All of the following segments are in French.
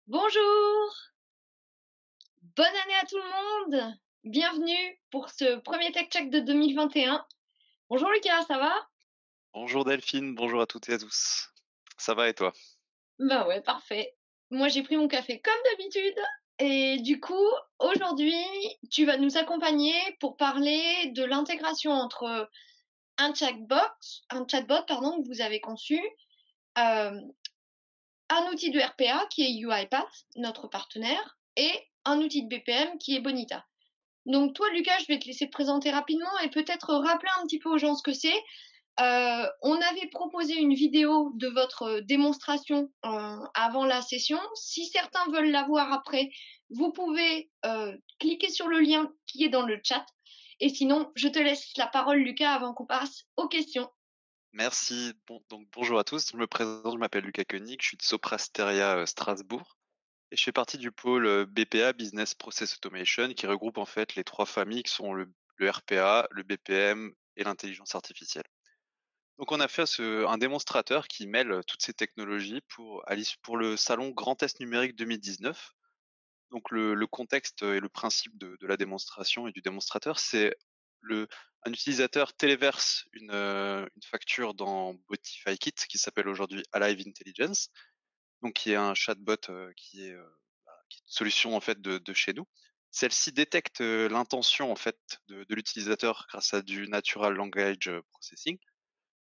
Bonjour, bonne année à tout le monde. Bienvenue pour ce premier Tech Check de 2021. Bonjour Lucas, ça va? Bonjour Delphine, bonjour à toutes et à tous. Ça va et toi? Bah ouais, parfait. Moi j'ai pris mon café comme d'habitude. Et du coup, aujourd'hui, tu vas nous accompagner pour parler de l'intégration entre un chatbot pardon, que vous avez conçu, euh, un outil de RPA qui est UiPath, notre partenaire, et un outil de BPM qui est Bonita. Donc toi, Lucas, je vais te laisser te présenter rapidement et peut-être rappeler un petit peu aux gens ce que c'est. On avait proposé une vidéo de votre démonstration avant la session. Si certains veulent la voir après, vous pouvez cliquer sur le lien qui est dans le chat. Et sinon, je te laisse la parole, Lucas, avant qu'on passe aux questions. Merci. Donc bonjour à tous. Je me présente, je m'appelle Lucas Koenig, je suis de Soprasteria Strasbourg et je fais partie du pôle BPA, Business Process Automation, qui regroupe en fait les trois familles qui sont le RPA, le BPM et l'intelligence artificielle. Donc on a fait un démonstrateur qui mêle toutes ces technologies pour le salon Grand Est Numérique 2019. Donc le contexte et le principe de la démonstration et du démonstrateur, c'est le un utilisateur téléverse une facture dans Botify-Kit qui s'appelle aujourd'hui Alive Intelligence, donc qui est un chatbot, qui est une solution en fait de chez nous. Celle-ci détecte, l'intention en fait de l'utilisateur grâce à du Natural Language Processing,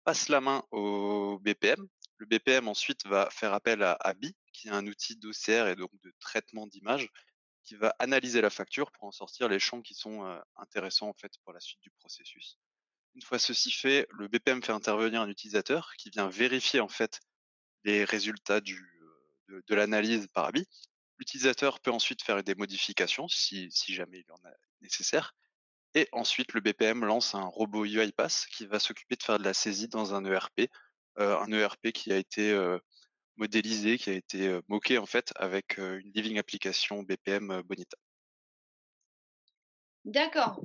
passe la main au BPM. Le BPM ensuite va faire appel à Abi, qui est un outil d'OCR et donc de traitement d'image qui va analyser la facture pour en sortir les champs qui sont intéressants en fait pour la suite du processus. Une fois ceci fait, le BPM fait intervenir un utilisateur qui vient vérifier en fait les résultats de l'analyse par ABI. L'utilisateur peut ensuite faire des modifications si jamais il en a nécessaire. Et ensuite, le BPM lance un robot UiPath qui va s'occuper de faire de la saisie dans un ERP qui a été modélisé, qui a été moqué en fait avec une living application BPM Bonita. D'accord.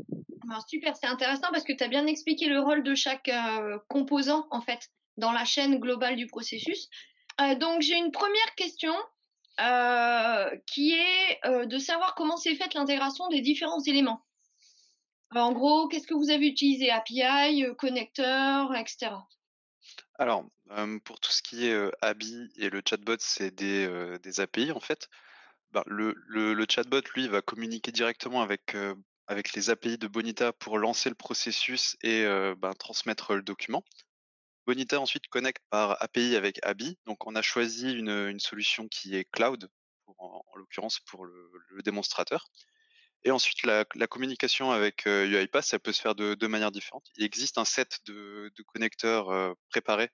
Alors, super, c'est intéressant parce que tu as bien expliqué le rôle de chaque composant, en fait, dans la chaîne globale du processus. Donc, j'ai une première question qui est de savoir comment s'est faite l'intégration des différents éléments. En gros, qu'est-ce que vous avez utilisé? API, connecteur, etc. Alors, pour tout ce qui est Abi et le chatbot, c'est des API en fait. Ben, le chatbot, lui, va communiquer directement avec les API de Bonita pour lancer le processus et ben, transmettre le document. Bonita ensuite connecte par API avec Abi. Donc, on a choisi une solution qui est cloud, en l'occurrence pour le démonstrateur. Et ensuite, la communication avec UiPath, ça peut se faire de deux manières différentes. Il existe un set de connecteurs préparés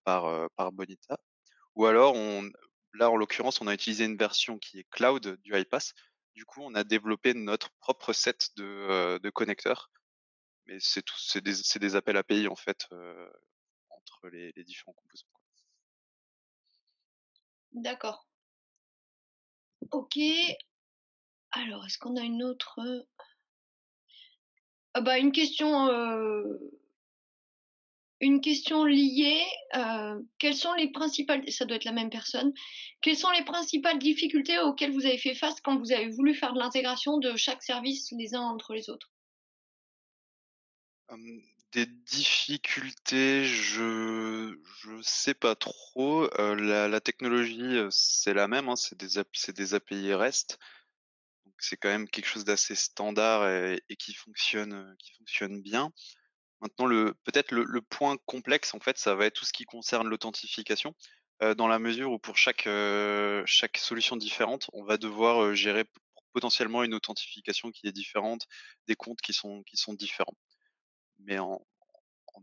par Bonita. Ou alors, là, en l'occurrence, on a utilisé une version qui est cloud du iPass. Du coup, on a développé notre propre set de connecteurs. Mais c'est des appels API en fait entre les différents composants, quoi. D'accord. Ok. Alors, est-ce qu'on a une autre bah, une question liée, quelles sont les principales, ça doit être la même personne, quelles sont les principales difficultés auxquelles vous avez fait face quand vous avez voulu faire de l'intégration de chaque service les uns entre les autres? Hem, des difficultés, je sais pas trop. La technologie, c'est la même, hein, c'est des API REST. Donc c'est quand même quelque chose d'assez standard et qui fonctionne bien. Maintenant peut-être le point complexe, en fait, ça va être tout ce qui concerne l'authentification, dans la mesure où pour chaque solution différente, on va devoir, gérer potentiellement une authentification qui est différente, des comptes qui sont différents. Mais en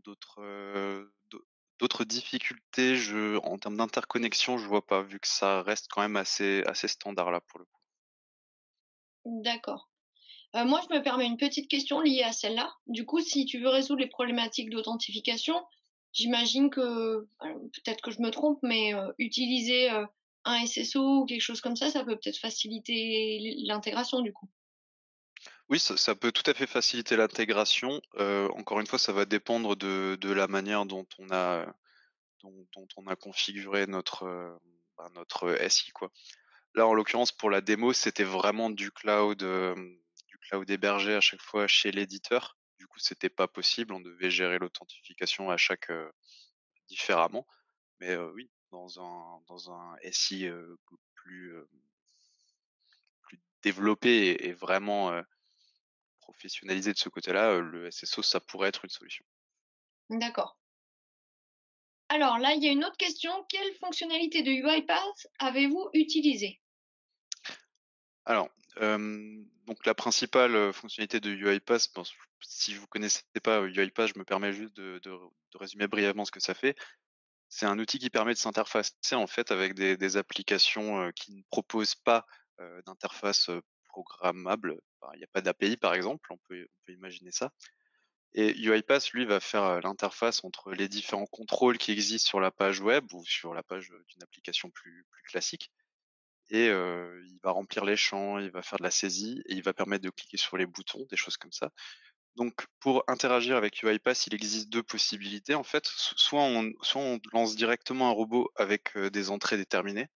d'autres difficultés, en termes d'interconnexion, je vois pas, vu que ça reste quand même assez standard là, pour le coup. D'accord. Moi, je me permets une petite question liée à celle-là. Du coup, si tu veux résoudre les problématiques d'authentification, j'imagine que, peut-être que je me trompe, mais utiliser un SSO ou quelque chose comme ça peut peut-être faciliter l'intégration du coup. Oui, ça peut tout à fait faciliter l'intégration. Encore une fois, ça va dépendre de la manière dont on a configuré notre SI, quoi. Là, en l'occurrence, pour la démo, c'était vraiment du cloud hébergé à chaque fois chez l'éditeur. Du coup, c'était pas possible, on devait gérer l'authentification à chaque différemment. Mais oui, dans un SI, plus développé et vraiment, professionnalisé de ce côté-là, le SSO, ça pourrait être une solution. D'accord. Alors là, il y a une autre question. Quelle fonctionnalité de UiPath avez-vous utilisée? Alors, donc la principale, fonctionnalité de UiPath, bon, si vous connaissez pas, UiPath, je me permets juste de résumer brièvement ce que ça fait. C'est un outil qui permet de s'interfacer, en fait, avec des applications, qui ne proposent pas, d'interface, programmable. Enfin, il y a pas d'API, par exemple, on peut imaginer ça. Et UiPath, lui, va faire, l'interface entre les différents contrôles qui existent sur la page web ou sur la page, d'une application plus classique. Et il va remplir les champs, il va faire de la saisie et il va permettre de cliquer sur les boutons, des choses comme ça. Donc pour interagir avec UiPath, il existe 2 possibilités en fait. Soit on lance directement un robot avec, des entrées déterminées,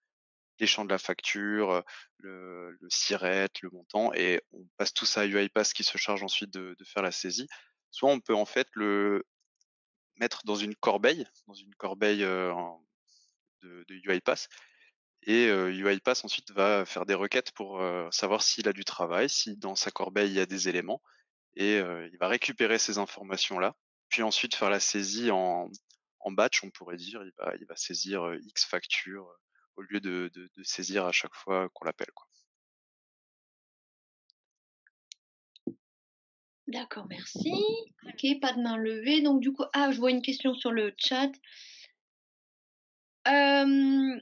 les champs de la facture, le SIRET, le montant, et on passe tout ça à UiPath qui se charge ensuite de faire la saisie. Soit on peut en fait le mettre dans une corbeille, en de UiPath, et UiPath ensuite va faire des requêtes pour, savoir s'il a du travail, si dans sa corbeille il y a des éléments, et il va récupérer ces informations-là, puis ensuite faire la saisie en batch, on pourrait dire. Il va saisir, X factures, au lieu de saisir à chaque fois qu'on l'appelle, quoi. D'accord, merci. OK, pas de main levée. Donc du coup, je vois une question sur le chat. Hem,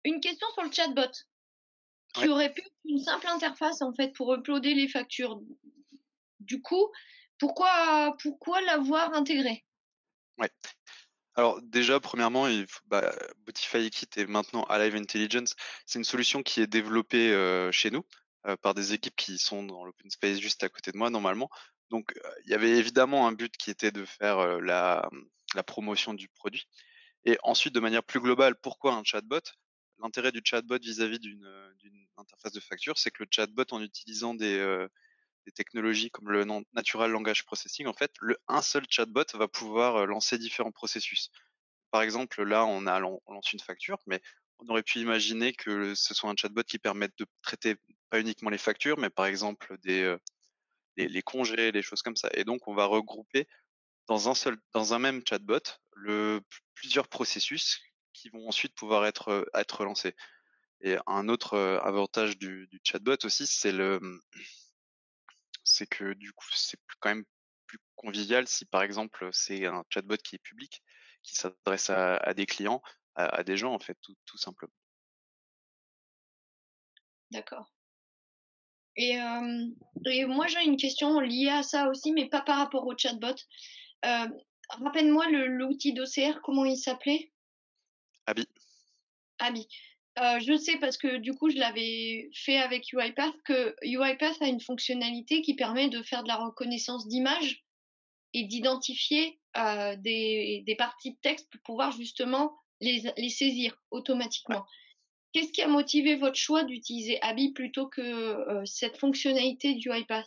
une question sur le chatbot, qui Ouais, aurait pu être une simple interface en fait pour uploader les factures. Du coup, pourquoi l'avoir intégré? ouais. Alors déjà, premièrement, Botify Kit est maintenant Alive Intelligence. C'est une solution qui est développée, chez nous, par des équipes qui sont dans l'open space juste à côté de moi normalement. Donc, il y avait évidemment un but qui était de faire, la promotion du produit, et ensuite de manière plus globale, pourquoi un chatbot? L'intérêt du chatbot vis-à-vis d'une interface de facture, c'est que le chatbot, en utilisant des technologies comme le natural language processing, en fait, un seul chatbot va pouvoir, lancer différents processus. Par exemple, là, on lance une facture, mais on aurait pu imaginer que ce soit un chatbot qui permette de traiter pas uniquement les factures, mais par exemple les congés, les choses comme ça. Et donc, on va regrouper dans un même chatbot plusieurs processus qui vont ensuite pouvoir être lancés. Et un autre avantage du chatbot aussi, c'est que du coup, c'est quand même plus convivial si par exemple c'est un chatbot qui est public, qui s'adresse à des clients, à des gens en fait, tout simplement. D'accord. Et moi j'ai une question liée à ça aussi, mais pas par rapport au chatbot. Hem, rappelle-moi l'outil d'OCR, comment il s'appelait? Abi, Abi. Je sais parce que du coup je l'avais fait avec UiPath, que UiPath a une fonctionnalité qui permet de faire de la reconnaissance d'images et d'identifier, des parties de texte pour pouvoir justement les saisir ouais. automatiquement. Qu'est-ce qui a motivé votre choix d'utiliser Abi plutôt que, cette fonctionnalité d'UiPath?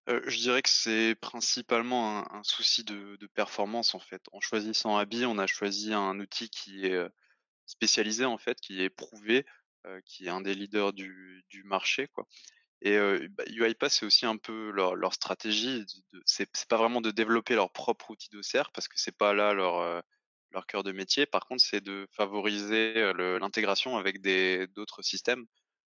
Je dirais que c'est principalement un souci de performance en fait. En choisissant Abi, on a choisi un outil qui est, spécialisé en fait, qui est prouvé, qui est un des leaders du marché, quoi. Et UiPath, c'est aussi un peu leur stratégie, c'est pas vraiment de développer leur propre outil d'OCR parce que c'est pas là leur cœur de métier. Par contre, c'est de favoriser, l'intégration avec des d'autres systèmes.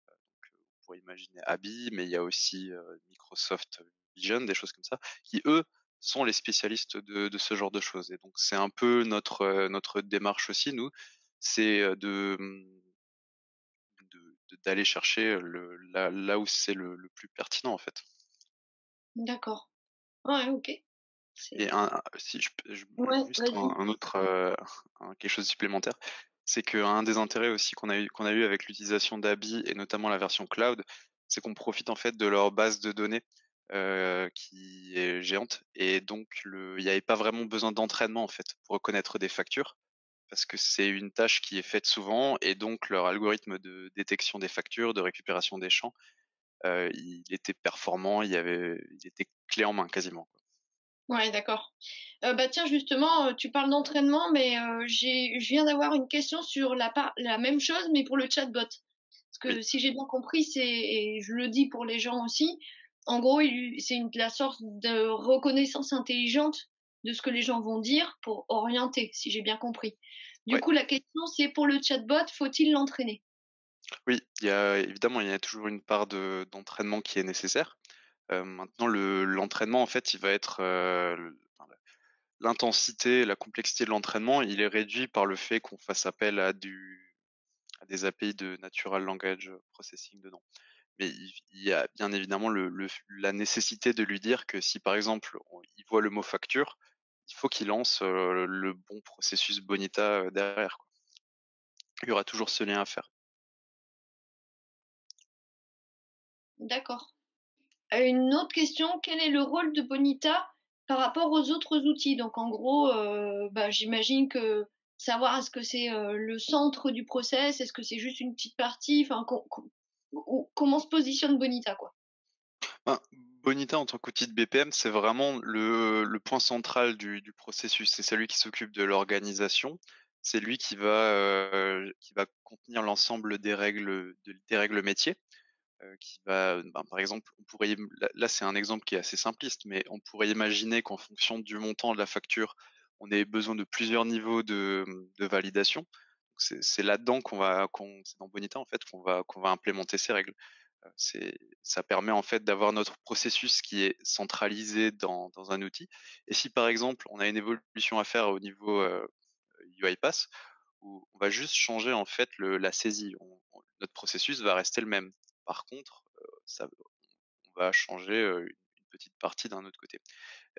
On pourrait imaginer Abi, mais il y a aussi, Microsoft Vision, des choses comme ça, qui eux, sont les spécialistes de ce genre de choses. Et donc c'est un peu notre démarche aussi, nous, c'est, d'aller chercher là où c'est le plus pertinent, en fait. D'accord. Ouais, OK. Et C'est si je ouais, juste vas-y. un autre, quelque chose de supplémentaire, c'est qu'un des intérêts aussi qu'on a eu avec l'utilisation d'Abi et notamment la version cloud, c'est qu'on profite en fait de leur base de données, qui est géante et donc il n'y avait pas vraiment besoin d'entraînement en fait pour reconnaître des factures. Parce que c'est une tâche qui est faite souvent et donc leur algorithme de détection des factures, de récupération des champs, il était performant, il était clé en main quasiment, quoi. Ouais, d'accord. Bah, tiens, justement, tu parles d'entraînement, mais je viens d'avoir une question sur la même chose, mais pour le chatbot. Parce Oui, que si j'ai bien compris, et je le dis pour les gens aussi, en gros, c'est la sorte de reconnaissance intelligente de ce que les gens vont dire pour orienter, si j'ai bien compris. Du ouais, coup, la question, c'est pour le chatbot, faut-il l'entraîner? oui, il y a toujours une part d'entraînement qui est nécessaire. Maintenant l'entraînement en fait, il va être, l'intensité, la complexité de l'entraînement, il est réduit par le fait qu'on fasse appel à des API de Natural Language Processing dedans. Mais il y a bien évidemment la nécessité de lui dire que si par exemple il voit le mot facture, il faut qu'il lance le bon processus Bonita derrière, quoi. Il y aura toujours ce lien à faire. D'accord. Une autre question, quel est le rôle de Bonita par rapport aux autres outils? Donc en gros, bah, j'imagine que savoir est-ce que c'est, le centre du process? Est-ce que c'est juste une petite partie? Enfin, comment se positionne Bonita, quoi? Ben, Bonita en tant qu'outil de BPM, c'est vraiment le point central du processus. C'est celui qui s'occupe de l'organisation. C'est lui qui va contenir l'ensemble des règles métiers. Qui va, ben, par exemple, on pourrait là, c'est un exemple qui est assez simpliste, mais on pourrait imaginer qu'en fonction du montant de la facture, on ait besoin de plusieurs niveaux de validation. Donc c'est là-dedans c'est dans Bonita en fait qu'on va implémenter ces règles. Ça permet en fait d'avoir notre processus qui est centralisé dans un outil. Et si par exemple on a une évolution à faire au niveau UiPath, où on va juste changer en fait la saisie. Notre processus va rester le même. Par contre, on va changer une petite partie d'un autre côté.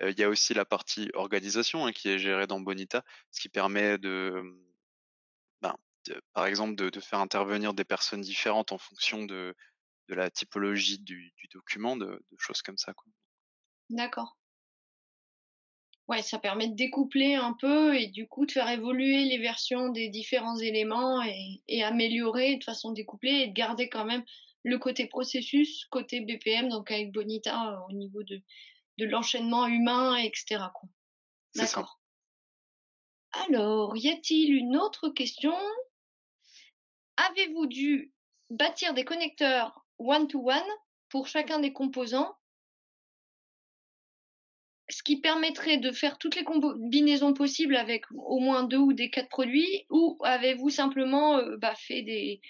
Il y a aussi la partie organisation hein, qui est gérée dans Bonita, ce qui permet ben, par exemple, de faire intervenir des personnes différentes en fonction de la typologie du document, de choses comme ça, quoi. D'accord. Ouais, ça permet de découpler un peu et du coup de faire évoluer les versions des différents éléments et améliorer de façon découplée et de garder quand même le côté processus, côté BPM, donc avec Bonita, au niveau de l'enchaînement humain et cetera, quoi. C'est ça. D'accord. Alors, y a-t-il une autre question? Avez-vous dû bâtir des connecteurs one-to-one pour chacun des composants, ce qui permettrait de faire toutes les combinaisons possibles avec au moins 2 ou des 4 produits? Ou avez-vous simplement, bah, fait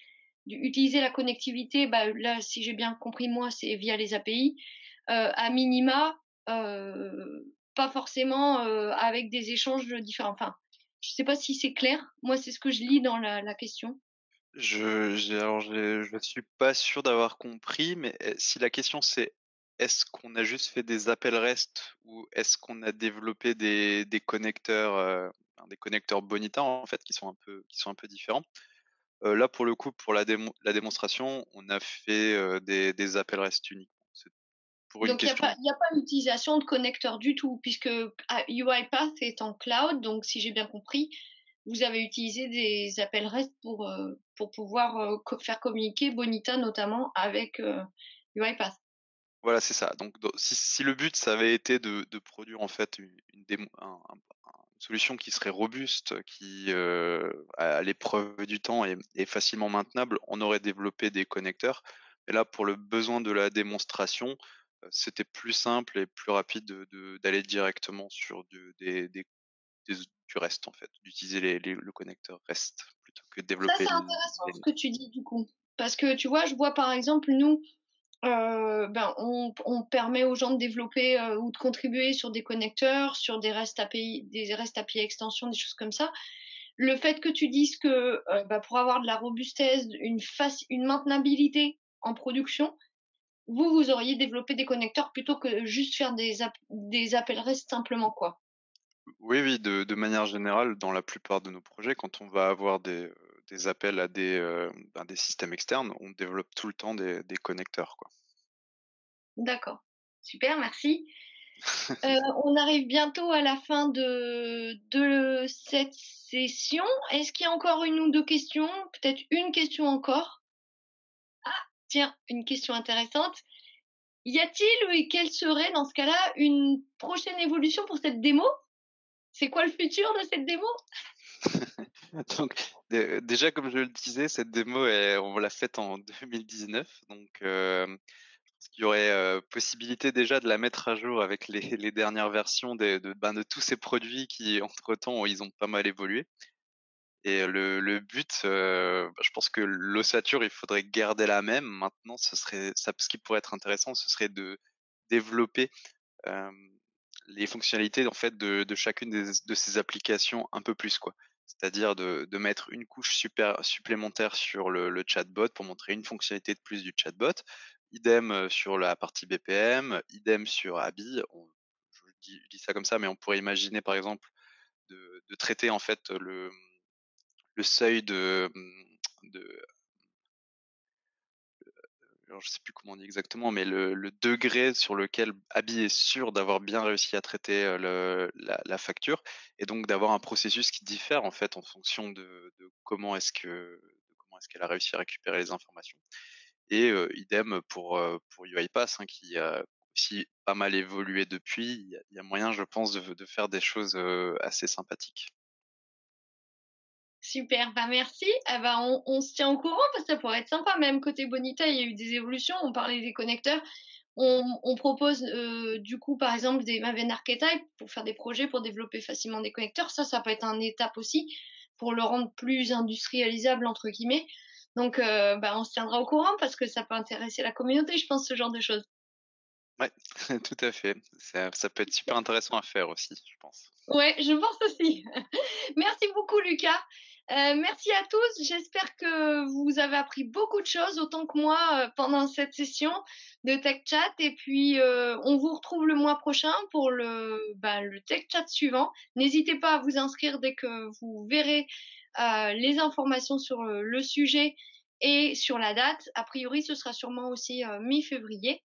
utiliser la connectivité, bah, là, si j'ai bien compris moi, c'est via les API, à minima, pas forcément, avec des échanges différents. Enfin, je sais pas si c'est clair. Moi, c'est ce que je lis dans la question. Je suis pas sûr d'avoir compris, mais si la question c'est: «Est-ce qu'on a juste fait des appels REST ou est-ce qu'on a développé des connecteurs Bonita en fait qui sont un peu différents?» Là pour le coup, pour la démonstration, on a fait, des appels REST uniquement. C'est pour une Donc question. il y a pas l'utilisation de connecteurs du tout puisque UiPath est en cloud, donc si j'ai bien compris, vous avez utilisé des appels REST pour pouvoir, faire communiquer Bonita notamment avec, UiPath. Voilà, c'est ça. Donc si le but ça avait été de produire en fait une démo une solution qui serait robuste, à l'épreuve du temps et facilement maintenable, on aurait développé des connecteurs. Mais là, pour le besoin de la démonstration, c'était plus simple et plus rapide d'aller directement sur du REST en fait, d'utiliser le connecteur REST plutôt que de Ça, développer c'est intéressant les ce que tu dis du coup. Parce que tu vois, je vois par exemple nous, ben, on permet aux gens de développer, ou de contribuer sur des connecteurs, sur des REST API extensions, des choses comme ça. Le fait que tu dises que, bah, pour avoir de la robustesse, une maintenabilité en production, vous auriez développé des connecteurs plutôt que juste faire des appels REST simplement, quoi. Oui, oui, de manière générale, dans la plupart de nos projets, quand on va avoir des appels à des systèmes externes, on développe tout le temps des connecteurs, quoi. D'accord. Super, merci. On arrive bientôt à la fin de cette session. Est-ce qu'il y a encore une ou 2 questions? Peut-être une question encore? Tiens, une question intéressante. Y a-t-il ou quelle serait dans ce cas-là une prochaine évolution pour cette démo? C'est quoi le futur de cette démo? Donc, déjà, comme je le disais, cette démo, on l'a faite en 2019, donc parce qu'il y aurait, possibilité déjà de la mettre à jour avec les dernières versions de tous ces produits qui, entre-temps, ils ont pas mal évolué. Et le but, je pense que l'ossature, il faudrait garder la même. Maintenant, ce qui pourrait être intéressant, ce serait de développer, hem, les fonctionnalités, en fait, de chacune de ces applications un peu plus, quoi. C'est-à-dire de mettre une couche supplémentaire sur le chatbot pour montrer une fonctionnalité de plus du chatbot. Idem, sur la partie BPM, idem sur Abby. Je dis ça comme ça, mais on pourrait imaginer, par exemple, de traiter, en fait, le seuil de alors je sais plus comment on dit exactement, mais le degré sur lequel Abby est sûr d'avoir bien réussi à traiter, la facture, et donc d'avoir un processus qui diffère, en fait, en fonction de comment est-ce qu'elle a réussi à récupérer les informations. Et idem pour UiPath, hein, qui a aussi pas mal évolué depuis. Il y a moyen, je pense, de faire des choses, assez sympathiques. Super, bah, merci. Ah bah, on se tient au courant parce que ça pourrait être sympa. Même côté Bonita, il y a eu des évolutions. On parlait des connecteurs. On propose, du coup, par exemple, des Maven Archetype pour faire des projets pour développer facilement des connecteurs. Ça peut être un étape aussi pour le rendre plus «industrialisable» entre guillemets. Donc, bah, on se tiendra au courant parce que ça peut intéresser la communauté, je pense, ce genre de choses. Ouais, tout à fait. Ça peut être super intéressant à faire aussi, je pense. Ouais, je pense aussi. Merci beaucoup Lucas. Merci à tous. J'espère que vous avez appris beaucoup de choses autant que moi, pendant cette session de Tech Chat et puis, on vous retrouve le mois prochain pour le Tech Chat suivant. N'hésitez pas à vous inscrire dès que vous verrez, les informations sur, le sujet et sur la date. A priori, ce sera sûrement aussi, mi-février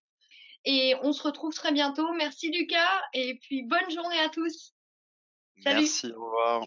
et on se retrouve très bientôt. Merci Lucas et puis bonne journée à tous. Salut. Merci, au revoir.